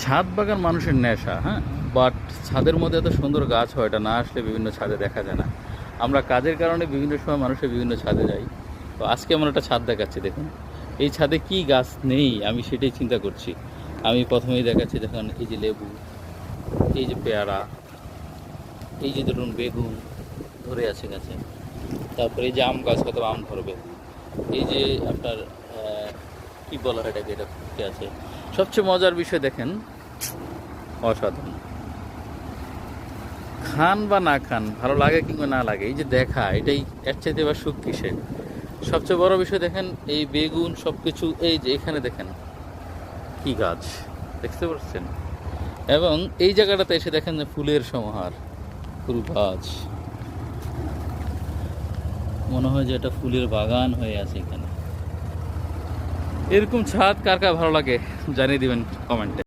ছাদ বাগান মানুষের নেশা, হ্যাঁ। বাট ছাদের মধ্যে এত সুন্দর গাছ হয়, এটা না আসলে বিভিন্ন ছাদে দেখা যায় না। আমরা কাজের কারণে বিভিন্ন সময় মানুষের বিভিন্ন ছাদে যাই। তো আজকে আমরা একটা ছাদ দেখাচ্ছি, দেখুন এই ছাদে কি গাছ নেই আমি সেটাই চিন্তা করছি। আমি প্রথমেই দেখাচ্ছি, দেখুন এই যে লেবু, এই যে পেয়ারা, এই যে ধরুন বেগুন ধরে আছে গাছে, তারপরে এই যে আম গাছ, কত আম ধরবে, এই যে আপনার কি বলা হয় এটাকে, এটা ফুটে আছে। সবচেয়ে মজার বিষয় দেখেন, অসাধারণ। খান বা না খান, ভালো লাগে কিংবা না লাগে, এই যে দেখা, এটাই এর চাইতে এবার সুখ কিসের। সবচেয়ে বড় বিষয় দেখেন, এই বেগুন সব কিছু, এই যে এখানে দেখেন কি গাছ, দেখতে পাচ্ছেন। এবং এই জায়গাটাতে এসে দেখেন যে ফুলের সমাহার, ফুল গাছ, মনে হয় যে এটা ফুলের বাগান হয়ে আছে এখানে। এরকম ছাদ কার কার ভালো লাগে জানিয়ে দিবেন কমেন্টে।